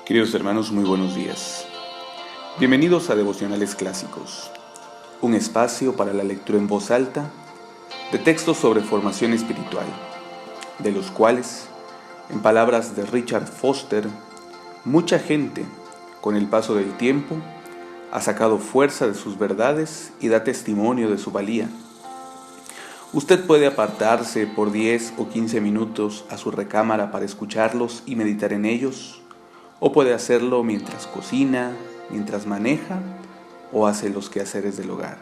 Queridos hermanos, muy buenos días. Bienvenidos a Devocionales Clásicos, un espacio para la lectura en voz alta de textos sobre formación espiritual, de los cuales, en palabras de Richard Foster, mucha gente, con el paso del tiempo, ha sacado fuerza de sus verdades y da testimonio de su valía. Usted puede apartarse por 10 o 15 minutos a su recámara para escucharlos y meditar en ellos, o puede hacerlo mientras cocina, mientras maneja o hace los quehaceres del hogar.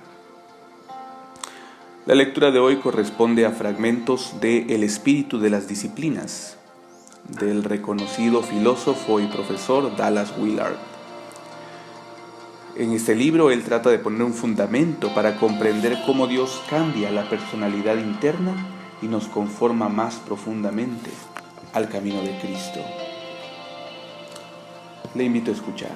La lectura de hoy corresponde a fragmentos de El espíritu de las disciplinas, del reconocido filósofo y profesor Dallas Willard. En este libro él trata de poner un fundamento para comprender cómo Dios cambia la personalidad interna y nos conforma más profundamente al camino de Cristo. Le invito a escuchar.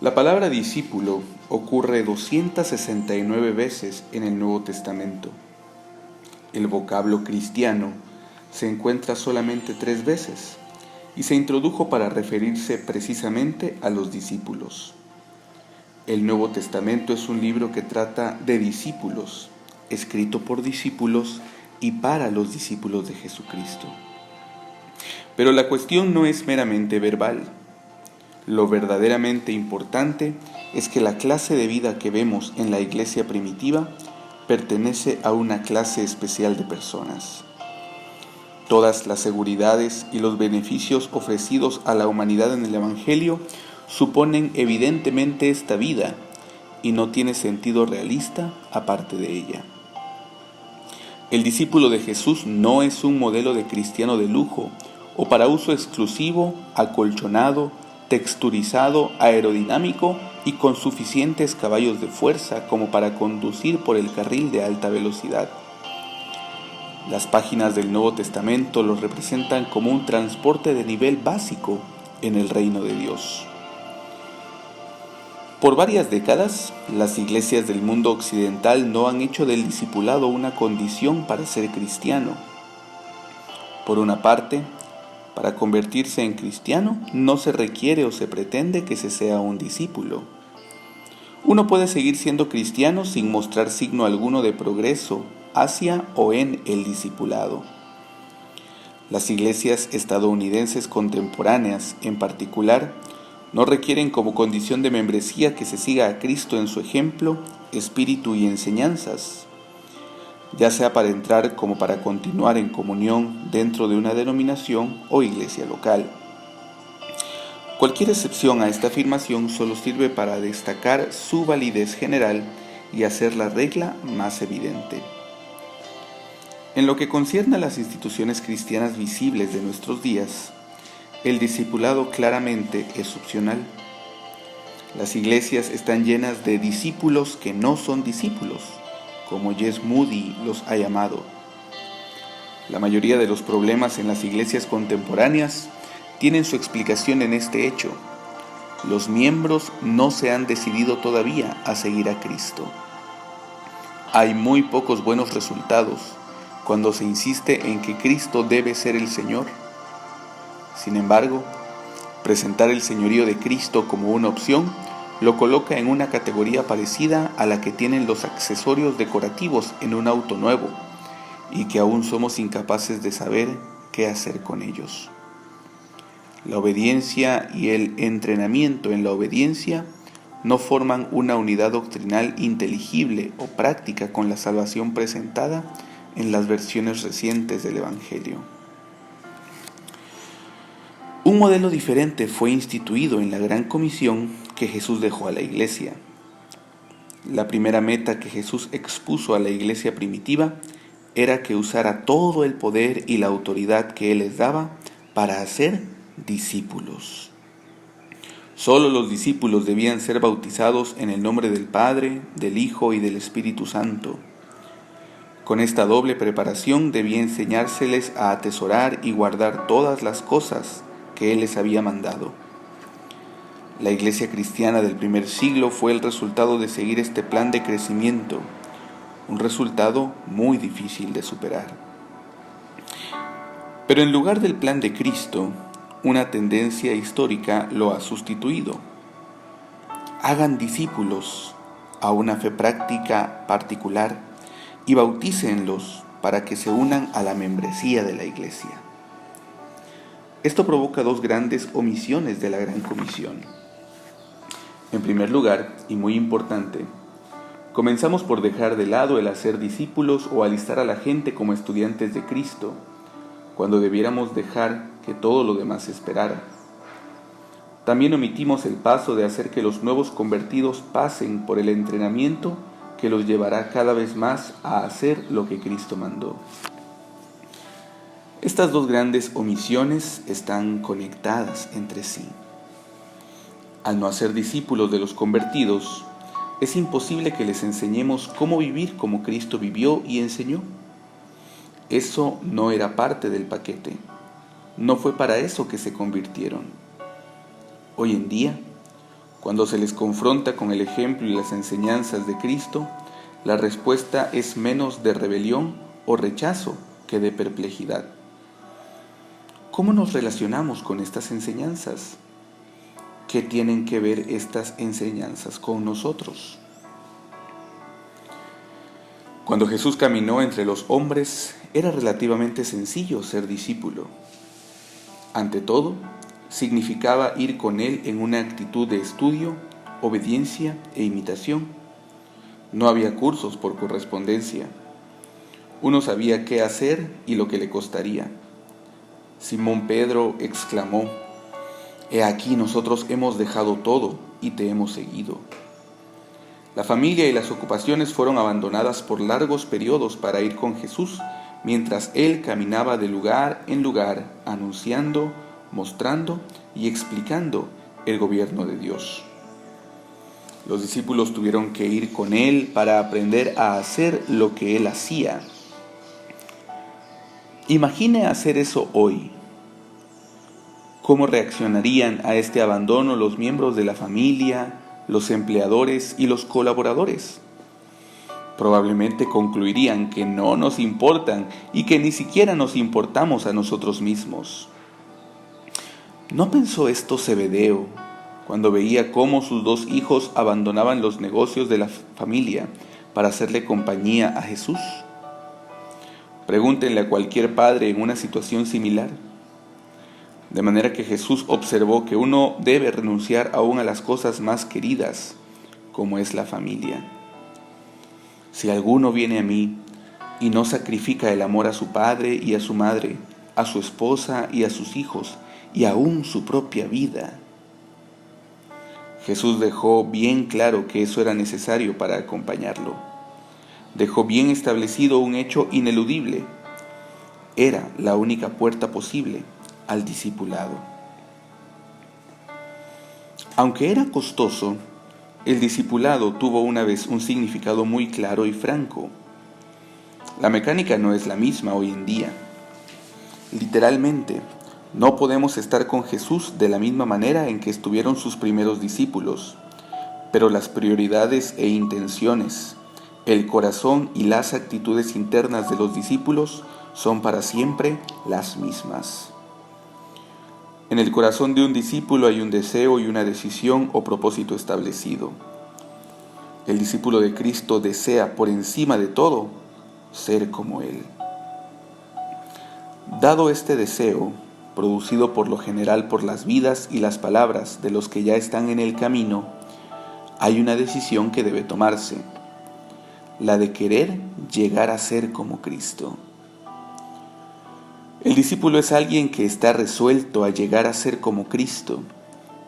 La palabra discípulo ocurre 269 veces en el Nuevo Testamento. El vocablo cristiano se encuentra solamente 3 veces y se introdujo para referirse precisamente a los discípulos. El Nuevo Testamento es un libro que trata de discípulos, escrito por discípulos y para los discípulos de Jesucristo. Pero la cuestión no es meramente verbal. Lo verdaderamente importante es que la clase de vida que vemos en la iglesia primitiva pertenece a una clase especial de personas. Todas las seguridades y los beneficios ofrecidos a la humanidad en el Evangelio suponen evidentemente esta vida y no tiene sentido realista aparte de ella. El discípulo de Jesús no es un modelo de cristiano de lujo o para uso exclusivo, acolchonado, texturizado, aerodinámico y con suficientes caballos de fuerza como para conducir por el carril de alta velocidad. Las páginas del Nuevo Testamento los representan como un transporte de nivel básico en el reino de Dios. Por varias décadas, las iglesias del mundo occidental no han hecho del discipulado una condición para ser cristiano. Por una parte, para convertirse en cristiano no se requiere o se pretende que se sea un discípulo. Uno puede seguir siendo cristiano sin mostrar signo alguno de progreso hacia o en el discipulado. Las iglesias estadounidenses contemporáneas, en particular, no requieren como condición de membresía que se siga a Cristo en su ejemplo, espíritu y enseñanzas, ya sea para entrar como para continuar en comunión dentro de una denominación o iglesia local. Cualquier excepción a esta afirmación solo sirve para destacar su validez general y hacer la regla más evidente. En lo que concierne a las instituciones cristianas visibles de nuestros días, el discipulado claramente es opcional. Las iglesias están llenas de discípulos que no son discípulos, como Jess Moody los ha llamado. La mayoría de los problemas en las iglesias contemporáneas tienen su explicación en este hecho. Los miembros no se han decidido todavía a seguir a Cristo. Hay muy pocos buenos resultados cuando se insiste en que Cristo debe ser el Señor. Sin embargo, presentar el señorío de Cristo como una opción lo coloca en una categoría parecida a la que tienen los accesorios decorativos en un auto nuevo y que aún somos incapaces de saber qué hacer con ellos. La obediencia y el entrenamiento en la obediencia no forman una unidad doctrinal inteligible o práctica con la salvación presentada en las versiones recientes del Evangelio. Un modelo diferente fue instituido en la gran comisión que Jesús dejó a la iglesia. La primera meta que Jesús expuso a la iglesia primitiva era que usara todo el poder y la autoridad que Él les daba para hacer discípulos. Solo los discípulos debían ser bautizados en el nombre del Padre, del Hijo y del Espíritu Santo. Con esta doble preparación debía enseñárseles a atesorar y guardar todas las cosas que Él les había mandado. La iglesia cristiana del primer siglo fue el resultado de seguir este plan de crecimiento, un resultado muy difícil de superar. Pero en lugar del plan de Cristo, una tendencia histórica lo ha sustituido. Hagan discípulos a una fe práctica particular y bautícenlos para que se unan a la membresía de la Iglesia. Esto provoca dos grandes omisiones de la Gran Comisión. En primer lugar, y muy importante, comenzamos por dejar de lado el hacer discípulos o alistar a la gente como estudiantes de Cristo, cuando debiéramos dejar que todo lo demás esperara. También omitimos el paso de hacer que los nuevos convertidos pasen por el entrenamiento que los llevará cada vez más a hacer lo que Cristo mandó. Estas dos grandes omisiones están conectadas entre sí. Al no hacer discípulos de los convertidos, es imposible que les enseñemos cómo vivir como Cristo vivió y enseñó. Eso no era parte del paquete. No fue para eso que se convirtieron. Hoy en día, cuando se les confronta con el ejemplo y las enseñanzas de Cristo, la respuesta es menos de rebelión o rechazo que de perplejidad. ¿Cómo nos relacionamos con estas enseñanzas? ¿Qué tienen que ver estas enseñanzas con nosotros? Cuando Jesús caminó entre los hombres, era relativamente sencillo ser discípulo. Ante todo, significaba ir con Él en una actitud de estudio, obediencia e imitación. No había cursos por correspondencia. Uno sabía qué hacer y lo que le costaría. Simón Pedro exclamó: «He aquí, nosotros hemos dejado todo y te hemos seguido». La familia y las ocupaciones fueron abandonadas por largos periodos para ir con Jesús, mientras Él caminaba de lugar en lugar, anunciando, mostrando y explicando el gobierno de Dios. Los discípulos tuvieron que ir con Él para aprender a hacer lo que Él hacía. Imagine hacer eso hoy. ¿Cómo reaccionarían a este abandono los miembros de la familia, los empleadores y los colaboradores? Probablemente concluirían que no nos importan y que ni siquiera nos importamos a nosotros mismos. ¿No pensó esto Zebedeo cuando veía cómo sus dos hijos abandonaban los negocios de la familia para hacerle compañía a Jesús? Pregúntenle a cualquier padre en una situación similar. De manera que Jesús observó que uno debe renunciar aún a las cosas más queridas, como es la familia. Si alguno viene a mí y no sacrifica el amor a su padre y a su madre, a su esposa y a sus hijos, y aún su propia vida. Jesús dejó bien claro que eso era necesario para acompañarlo. Dejó bien establecido un hecho ineludible. Era la única puerta posible al discipulado. Aunque era costoso, el discipulado tuvo una vez un significado muy claro y franco. La mecánica no es la misma hoy en día. Literalmente, no podemos estar con Jesús de la misma manera en que estuvieron sus primeros discípulos, pero las prioridades e intenciones, el corazón y las actitudes internas de los discípulos son para siempre las mismas. En el corazón de un discípulo hay un deseo y una decisión o propósito establecido. El discípulo de Cristo desea, por encima de todo, ser como Él. Dado este deseo, producido por lo general por las vidas y las palabras de los que ya están en el camino, hay una decisión que debe tomarse, la de querer llegar a ser como Cristo. El discípulo es alguien que está resuelto a llegar a ser como Cristo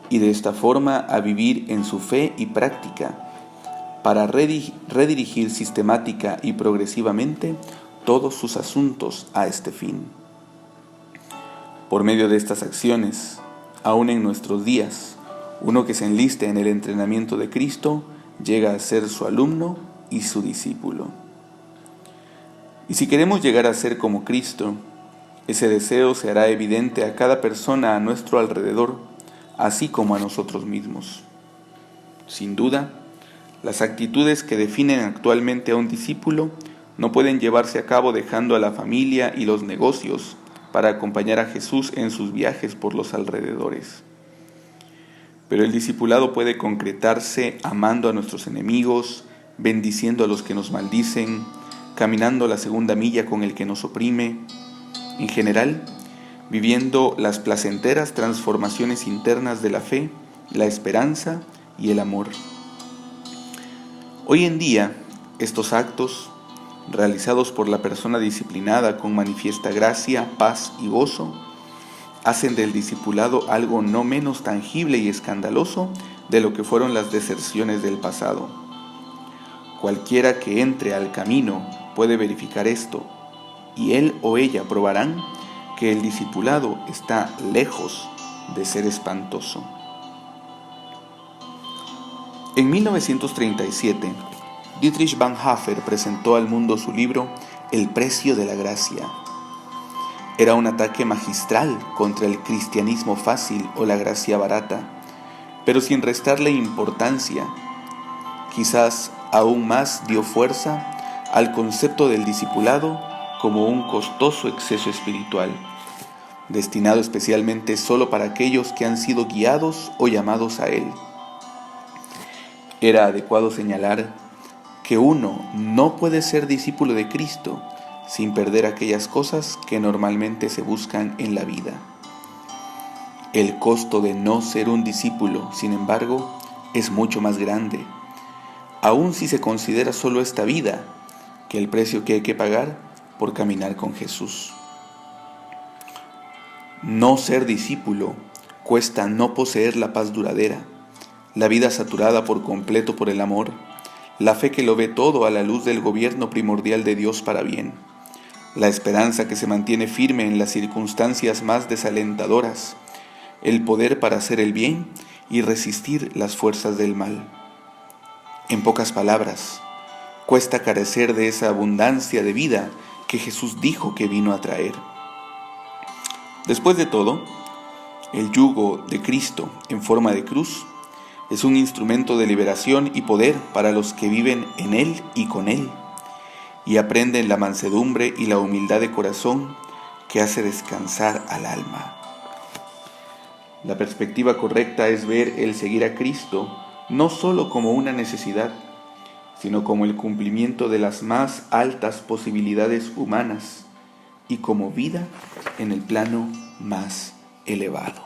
y de esta forma a vivir en su fe y práctica para redirigir sistemática y progresivamente todos sus asuntos a este fin. Por medio de estas acciones, aún en nuestros días, uno que se enliste en el entrenamiento de Cristo llega a ser su alumno y su discípulo. Y si queremos llegar a ser como Cristo, ese deseo se hará evidente a cada persona a nuestro alrededor, así como a nosotros mismos. Sin duda, Las actitudes que definen actualmente a un discípulo no pueden llevarse a cabo dejando a la familia y los negocios para acompañar a Jesús en sus viajes por los alrededores. Pero el discipulado puede concretarse amando a nuestros enemigos, bendiciendo a los que nos maldicen, caminando la segunda milla con el que nos oprime, en general, viviendo las placenteras transformaciones internas de la fe, la esperanza y el amor. Hoy en día, estos actos, realizados por la persona disciplinada con manifiesta gracia, paz y gozo, hacen del discipulado algo no menos tangible y escandaloso de lo que fueron las deserciones del pasado. Cualquiera que entre al camino puede verificar esto, y él o ella probarán que el discipulado está lejos de ser espantoso. En 1937, Dietrich Bonhoeffer presentó al mundo su libro El precio de la gracia. Era un ataque magistral contra el cristianismo fácil o la gracia barata, pero sin restarle importancia. Quizás aún más dio fuerza al concepto del discipulado como un costoso exceso espiritual, destinado especialmente solo para aquellos que han sido guiados o llamados a él. Era adecuado señalar que uno no puede ser discípulo de Cristo sin perder aquellas cosas que normalmente se buscan en la vida. El costo de no ser un discípulo, sin embargo, es mucho más grande, aun si se considera solo esta vida, que el precio que hay que pagar por caminar con Jesús. No ser discípulo cuesta no poseer la paz duradera, la vida saturada por completo por el amor, la fe que lo ve todo a la luz del gobierno primordial de Dios para bien, la esperanza que se mantiene firme en las circunstancias más desalentadoras, el poder para hacer el bien y resistir las fuerzas del mal. En pocas palabras, cuesta carecer de esa abundancia de vida que Jesús dijo que vino a traer. Después de todo, el yugo de Cristo en forma de cruz es un instrumento de liberación y poder para los que viven en Él y con Él, y aprenden la mansedumbre y la humildad de corazón que hace descansar al alma. La perspectiva correcta es ver el seguir a Cristo no solo como una necesidad, sino como el cumplimiento de las más altas posibilidades humanas y como vida en el plano más elevado.